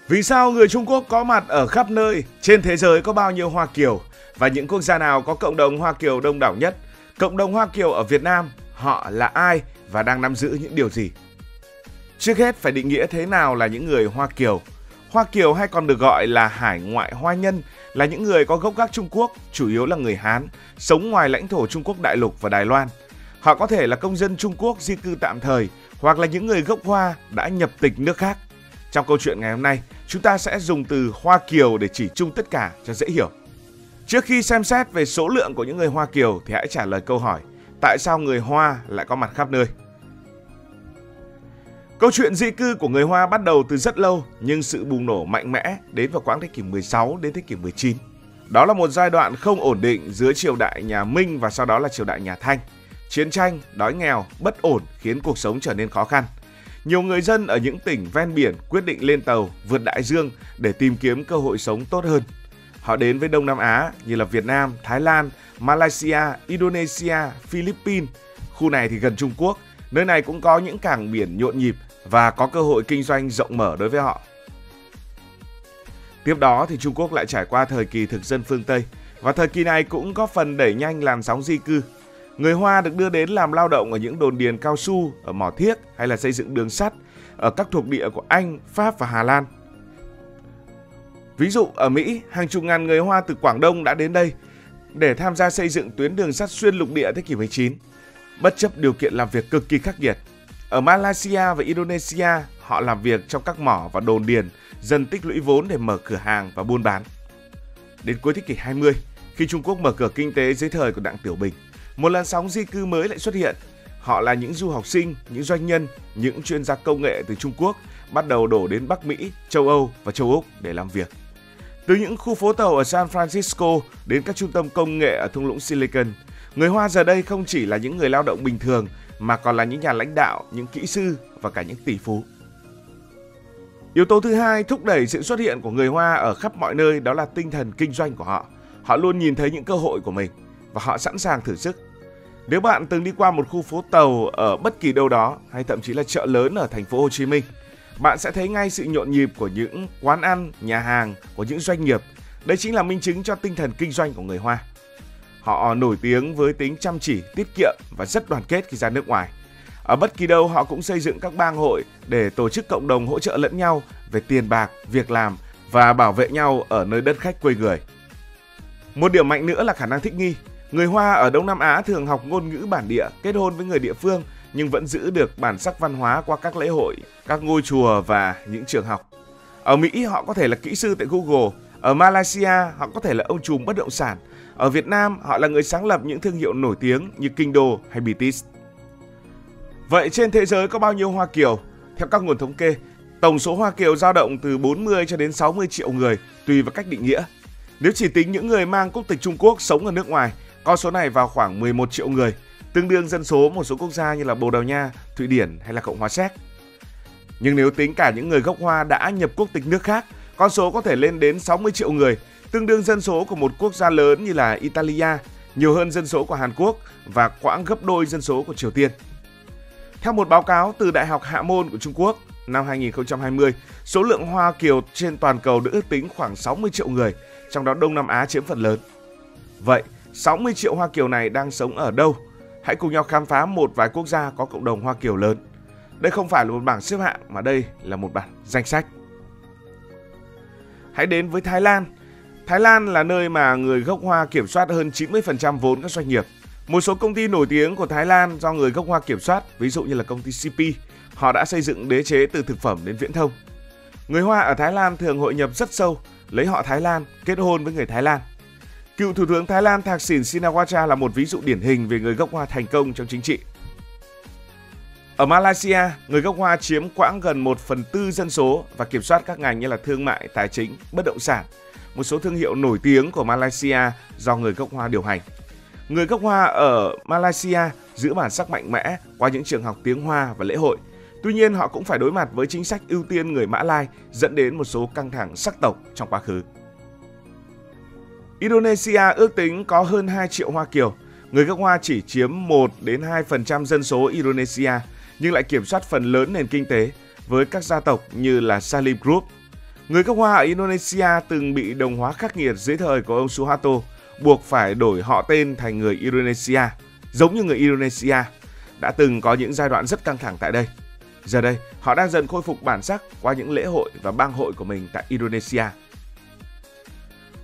Vì sao người Trung Quốc có mặt ở khắp nơi? Trên thế giới có bao nhiêu Hoa Kiều? Và những quốc gia nào có cộng đồng Hoa Kiều đông đảo nhất? Cộng đồng Hoa Kiều ở Việt Nam, họ là ai và đang nắm giữ những điều gì? Trước hết phải định nghĩa thế nào là những người Hoa Kiều. Hoa Kiều hay còn được gọi là hải ngoại hoa nhân là những người có gốc gác Trung Quốc, chủ yếu là người Hán, sống ngoài lãnh thổ Trung Quốc đại lục và Đài Loan. Họ có thể là công dân Trung Quốc di cư tạm thời hoặc là những người gốc Hoa đã nhập tịch nước khác. Trong câu chuyện ngày hôm nay, chúng ta sẽ dùng từ Hoa Kiều để chỉ chung tất cả cho dễ hiểu. Trước khi xem xét về số lượng của những người Hoa Kiều thì hãy trả lời câu hỏi: tại sao người Hoa lại có mặt khắp nơi? Câu chuyện di cư của người Hoa bắt đầu từ rất lâu, nhưng sự bùng nổ mạnh mẽ đến vào khoảng thế kỷ 16 đến thế kỷ 19. Đó là một giai đoạn không ổn định giữa triều đại nhà Minh và sau đó là triều đại nhà Thanh. Chiến tranh, đói nghèo, bất ổn khiến cuộc sống trở nên khó khăn. Nhiều người dân ở những tỉnh ven biển quyết định lên tàu vượt đại dương để tìm kiếm cơ hội sống tốt hơn. Họ đến với Đông Nam Á như là Việt Nam, Thái Lan, Malaysia, Indonesia, Philippines. Khu này thì gần Trung Quốc, nơi này cũng có những cảng biển nhộn nhịp và có cơ hội kinh doanh rộng mở đối với họ. Tiếp đó thì Trung Quốc lại trải qua thời kỳ thực dân phương Tây và thời kỳ này cũng góp phần đẩy nhanh làn sóng di cư. Người Hoa được đưa đến làm lao động ở những đồn điền cao su, ở mỏ thiếc hay là xây dựng đường sắt ở các thuộc địa của Anh, Pháp và Hà Lan. Ví dụ ở Mỹ, hàng chục ngàn người Hoa từ Quảng Đông đã đến đây để tham gia xây dựng tuyến đường sắt xuyên lục địa thế kỷ 19, bất chấp điều kiện làm việc cực kỳ khắc nghiệt. Ở Malaysia và Indonesia, họ làm việc trong các mỏ và đồn điền, dần tích lũy vốn để mở cửa hàng và buôn bán. Đến cuối thế kỷ 20, khi Trung Quốc mở cửa kinh tế dưới thời của Đặng Tiểu Bình, một làn sóng di cư mới lại xuất hiện. Họ là những du học sinh, những doanh nhân, những chuyên gia công nghệ từ Trung Quốc bắt đầu đổ đến Bắc Mỹ, châu Âu và châu Úc để làm việc. Từ những khu phố tàu ở San Francisco đến các trung tâm công nghệ ở thung lũng Silicon, người Hoa giờ đây không chỉ là những người lao động bình thường mà còn là những nhà lãnh đạo, những kỹ sư và cả những tỷ phú. Yếu tố thứ hai thúc đẩy sự xuất hiện của người Hoa ở khắp mọi nơi đó là tinh thần kinh doanh của họ. Họ luôn nhìn thấy những cơ hội của mình và họ sẵn sàng thử sức. Nếu bạn từng đi qua một khu phố tàu ở bất kỳ đâu đó hay thậm chí là chợ lớn ở thành phố Hồ Chí Minh, bạn sẽ thấy ngay sự nhộn nhịp của những quán ăn, nhà hàng, của những doanh nghiệp. Đây chính là minh chứng cho tinh thần kinh doanh của người Hoa. Họ nổi tiếng với tính chăm chỉ, tiết kiệm và rất đoàn kết khi ra nước ngoài. Ở bất kỳ đâu họ cũng xây dựng các bang hội để tổ chức cộng đồng hỗ trợ lẫn nhau về tiền bạc, việc làm và bảo vệ nhau ở nơi đất khách quê người. Một điểm mạnh nữa là khả năng thích nghi. Người Hoa ở Đông Nam Á thường học ngôn ngữ bản địa, kết hôn với người địa phương nhưng vẫn giữ được bản sắc văn hóa qua các lễ hội, các ngôi chùa và những trường học. Ở Mỹ họ có thể là kỹ sư tại Google, ở Malaysia họ có thể là ông trùm bất động sản, ở Việt Nam họ là người sáng lập những thương hiệu nổi tiếng như Kinh Đô hay Bitis. Vậy trên thế giới có bao nhiêu Hoa Kiều? Theo các nguồn thống kê, tổng số Hoa Kiều dao động từ 40 cho đến 60 triệu người tùy vào cách định nghĩa. Nếu chỉ tính những người mang quốc tịch Trung Quốc sống ở nước ngoài, con số này vào khoảng 11 triệu người, tương đương dân số một số quốc gia như là Bồ Đào Nha, Thụy Điển hay là Cộng hòa Séc. Nhưng nếu tính cả những người gốc Hoa đã nhập quốc tịch nước khác, con số có thể lên đến 60 triệu người, tương đương dân số của một quốc gia lớn như là Italia, nhiều hơn dân số của Hàn Quốc và khoảng gấp đôi dân số của Triều Tiên. Theo một báo cáo từ Đại học Hạ Môn của Trung Quốc, năm 2020, số lượng Hoa Kiều trên toàn cầu được ước tính khoảng 60 triệu người, trong đó Đông Nam Á chiếm phần lớn. Vậy, 60 triệu Hoa Kiều này đang sống ở đâu? Hãy cùng nhau khám phá một vài quốc gia có cộng đồng Hoa Kiều lớn. Đây không phải là một bảng xếp hạng mà đây là một bản danh sách. Hãy đến với Thái Lan. Thái Lan là nơi mà người gốc Hoa kiểm soát hơn 90% vốn các doanh nghiệp. Một số công ty nổi tiếng của Thái Lan do người gốc Hoa kiểm soát, ví dụ như là công ty CP, họ đã xây dựng đế chế từ thực phẩm đến viễn thông. Người Hoa ở Thái Lan thường hội nhập rất sâu, lấy họ Thái Lan, kết hôn với người Thái Lan. Cựu Thủ tướng Thái Lan Thaksin Shinawatra là một ví dụ điển hình về người gốc Hoa thành công trong chính trị. Ở Malaysia, người gốc Hoa chiếm quãng gần 1/4 dân số và kiểm soát các ngành như là thương mại, tài chính, bất động sản. Một số thương hiệu nổi tiếng của Malaysia do người gốc Hoa điều hành. Người gốc Hoa ở Malaysia giữ bản sắc mạnh mẽ qua những trường học tiếng Hoa và lễ hội. Tuy nhiên họ cũng phải đối mặt với chính sách ưu tiên người Mã Lai dẫn đến một số căng thẳng sắc tộc trong quá khứ. Indonesia ước tính có hơn 2 triệu Hoa Kiều. Người gốc Hoa chỉ chiếm 1-2% dân số Indonesia nhưng lại kiểm soát phần lớn nền kinh tế với các gia tộc như là Salim Group. Người gốc Hoa ở Indonesia từng bị đồng hóa khắc nghiệt dưới thời của ông Suharto, buộc phải đổi họ tên thành người Indonesia, giống như người Indonesia. Đã từng có những giai đoạn rất căng thẳng tại đây. Giờ đây, họ đang dần khôi phục bản sắc qua những lễ hội và bang hội của mình tại Indonesia.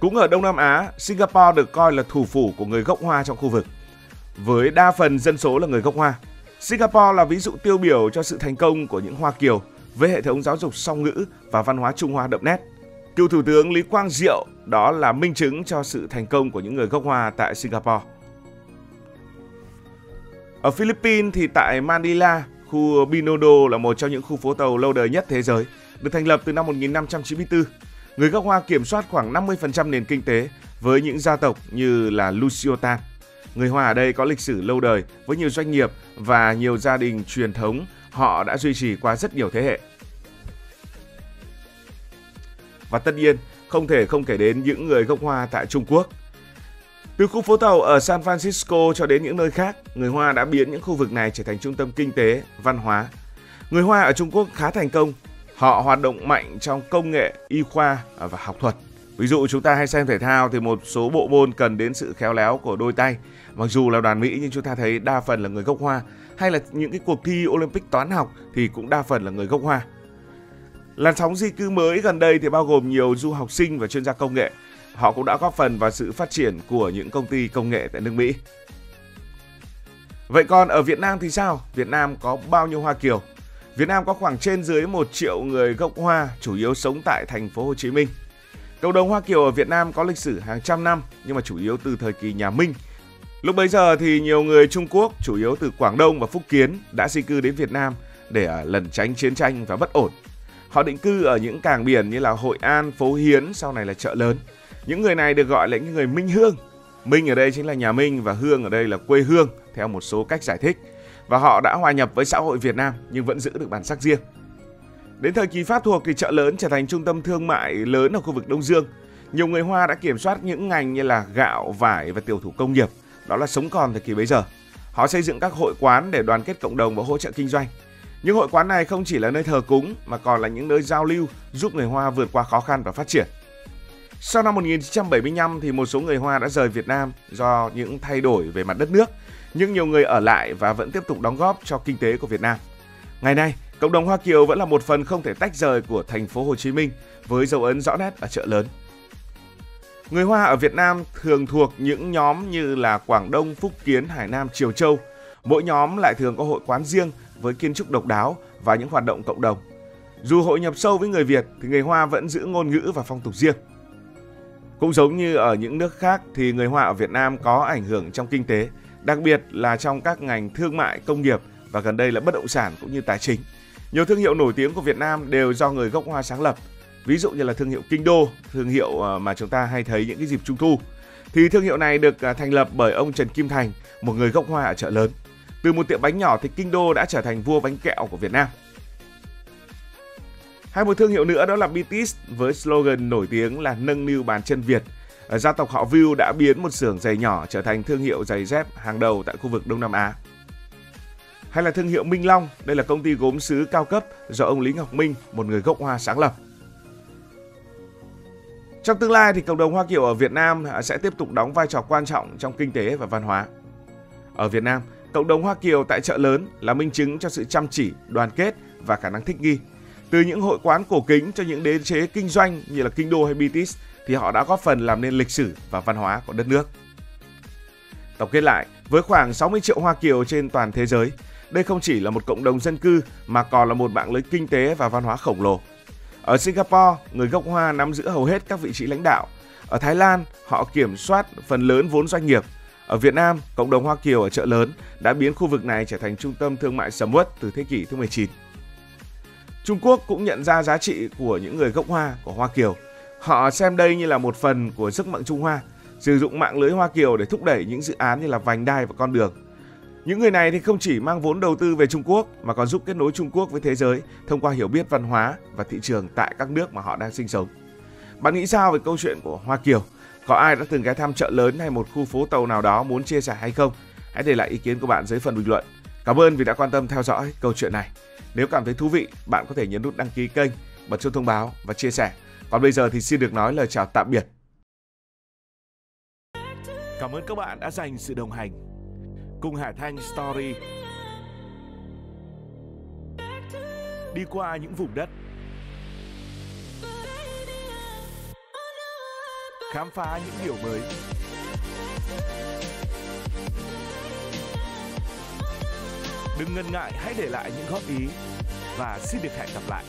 Cũng ở Đông Nam Á, Singapore được coi là thủ phủ của người gốc Hoa trong khu vực. Với đa phần dân số là người gốc Hoa, Singapore là ví dụ tiêu biểu cho sự thành công của những Hoa Kiều với hệ thống giáo dục song ngữ và văn hóa Trung Hoa đậm nét. Cựu Thủ tướng Lý Quang Diệu đó là minh chứng cho sự thành công của những người gốc Hoa tại Singapore. Ở Philippines thì tại Manila, khu Binondo là một trong những khu phố tàu lâu đời nhất thế giới, được thành lập từ năm 1594. Người gốc Hoa kiểm soát khoảng 50% nền kinh tế với những gia tộc như là Lusiotan. Người Hoa ở đây có lịch sử lâu đời với nhiều doanh nghiệp và nhiều gia đình truyền thống họ đã duy trì qua rất nhiều thế hệ. Và tất nhiên, không thể không kể đến những người gốc Hoa tại Trung Quốc. Từ khu phố tàu ở San Francisco cho đến những nơi khác, người Hoa đã biến những khu vực này trở thành trung tâm kinh tế, văn hóa. Người Hoa ở Trung Quốc khá thành công. Họ hoạt động mạnh trong công nghệ, y khoa và học thuật. Ví dụ chúng ta hay xem thể thao thì một số bộ môn cần đến sự khéo léo của đôi tay. Mặc dù là đoàn Mỹ nhưng chúng ta thấy đa phần là người gốc Hoa. Hay là những cái cuộc thi Olympic toán học thì cũng đa phần là người gốc Hoa. Làn sóng di cư mới gần đây thì bao gồm nhiều du học sinh và chuyên gia công nghệ. Họ cũng đã góp phần vào sự phát triển của những công ty công nghệ tại nước Mỹ. Vậy còn ở Việt Nam thì sao? Việt Nam có bao nhiêu Hoa Kiều? Việt Nam có khoảng trên dưới 1 triệu người gốc Hoa, chủ yếu sống tại thành phố Hồ Chí Minh. Cộng đồng Hoa Kiều ở Việt Nam có lịch sử hàng trăm năm nhưng mà chủ yếu từ thời kỳ nhà Minh. Lúc bấy giờ thì nhiều người Trung Quốc, chủ yếu từ Quảng Đông và Phúc Kiến, đã di cư đến Việt Nam để lẩn tránh chiến tranh và bất ổn. Họ định cư ở những cảng biển như là Hội An, Phố Hiến, sau này là Chợ Lớn. Những người này được gọi là những người Minh Hương. Minh ở đây chính là nhà Minh và Hương ở đây là quê hương, theo một số cách giải thích. Và họ đã hòa nhập với xã hội Việt Nam nhưng vẫn giữ được bản sắc riêng. Đến thời kỳ Pháp thuộc thì Chợ Lớn trở thành trung tâm thương mại lớn ở khu vực Đông Dương. Nhiều người Hoa đã kiểm soát những ngành như là gạo, vải và tiểu thủ công nghiệp. Đó là sống còn thời kỳ bấy giờ. Họ xây dựng các hội quán để đoàn kết cộng đồng và hỗ trợ kinh doanh. Những hội quán này không chỉ là nơi thờ cúng mà còn là những nơi giao lưu giúp người Hoa vượt qua khó khăn và phát triển. Sau năm 1975 thì một số người Hoa đã rời Việt Nam do những thay đổi về mặt đất nước, nhưng nhiều người ở lại và vẫn tiếp tục đóng góp cho kinh tế của Việt Nam. Ngày nay, cộng đồng Hoa Kiều vẫn là một phần không thể tách rời của thành phố Hồ Chí Minh với dấu ấn rõ nét ở Chợ Lớn. Người Hoa ở Việt Nam thường thuộc những nhóm như là Quảng Đông, Phúc Kiến, Hải Nam, Triều Châu. Mỗi nhóm lại thường có hội quán riêng với kiến trúc độc đáo và những hoạt động cộng đồng. Dù hội nhập sâu với người Việt thì người Hoa vẫn giữ ngôn ngữ và phong tục riêng. Cũng giống như ở những nước khác thì người Hoa ở Việt Nam có ảnh hưởng trong kinh tế, đặc biệt là trong các ngành thương mại, công nghiệp và gần đây là bất động sản cũng như tài chính. Nhiều thương hiệu nổi tiếng của Việt Nam đều do người gốc Hoa sáng lập. Ví dụ như là thương hiệu Kinh Đô, thương hiệu mà chúng ta hay thấy những cái dịp Trung thu. Thì thương hiệu này được thành lập bởi ông Trần Kim Thành, một người gốc Hoa ở Chợ Lớn. Từ một tiệm bánh nhỏ thì Kinh Đô đã trở thành vua bánh kẹo của Việt Nam. Hay một thương hiệu nữa đó là Bitis với slogan nổi tiếng là nâng niu bàn chân Việt. Gia tộc họ Vu đã biến một xưởng giày nhỏ trở thành thương hiệu giày dép hàng đầu tại khu vực Đông Nam Á. Hay là thương hiệu Minh Long, đây là công ty gốm sứ cao cấp do ông Lý Ngọc Minh, một người gốc Hoa sáng lập. Trong tương lai thì cộng đồng Hoa Kiều ở Việt Nam sẽ tiếp tục đóng vai trò quan trọng trong kinh tế và văn hóa. Ở Việt Nam, cộng đồng Hoa Kiều tại Chợ Lớn là minh chứng cho sự chăm chỉ, đoàn kết và khả năng thích nghi. Từ những hội quán cổ kính cho những đế chế kinh doanh như là Kinh Đô hay Bitis thì họ đã góp phần làm nên lịch sử và văn hóa của đất nước. Tổng kết lại, với khoảng 60 triệu Hoa Kiều trên toàn thế giới, đây không chỉ là một cộng đồng dân cư mà còn là một mạng lưới kinh tế và văn hóa khổng lồ. Ở Singapore, người gốc Hoa nắm giữ hầu hết các vị trí lãnh đạo. Ở Thái Lan, họ kiểm soát phần lớn vốn doanh nghiệp. Ở Việt Nam, cộng đồng Hoa Kiều ở Chợ Lớn đã biến khu vực này trở thành trung tâm thương mại sầm uất từ thế kỷ thứ 19. Trung Quốc cũng nhận ra giá trị của những người gốc Hoa của Hoa Kiều. Họ xem đây như là một phần của giấc mộng Trung Hoa, sử dụng mạng lưới Hoa Kiều để thúc đẩy những dự án như là vành đai và con đường. Những người này thì không chỉ mang vốn đầu tư về Trung Quốc mà còn giúp kết nối Trung Quốc với thế giới thông qua hiểu biết văn hóa và thị trường tại các nước mà họ đang sinh sống. Bạn nghĩ sao về câu chuyện của Hoa Kiều? Có ai đã từng ghé thăm Chợ Lớn hay một khu phố tàu nào đó muốn chia sẻ hay không? Hãy để lại ý kiến của bạn dưới phần bình luận. Cảm ơn vì đã quan tâm theo dõi câu chuyện này. Nếu cảm thấy thú vị, bạn có thể nhấn nút đăng ký kênh, bật chuông thông báo và chia sẻ Còn bây giờ thì xin được nói lời chào tạm biệt. Cảm ơn các bạn đã dành sự đồng hành cùng Hải Thanh Story đi qua những vùng đất, khám phá những điều mới. Đừng ngần ngại, hãy để lại những góp ý và xin được hẹn gặp lại.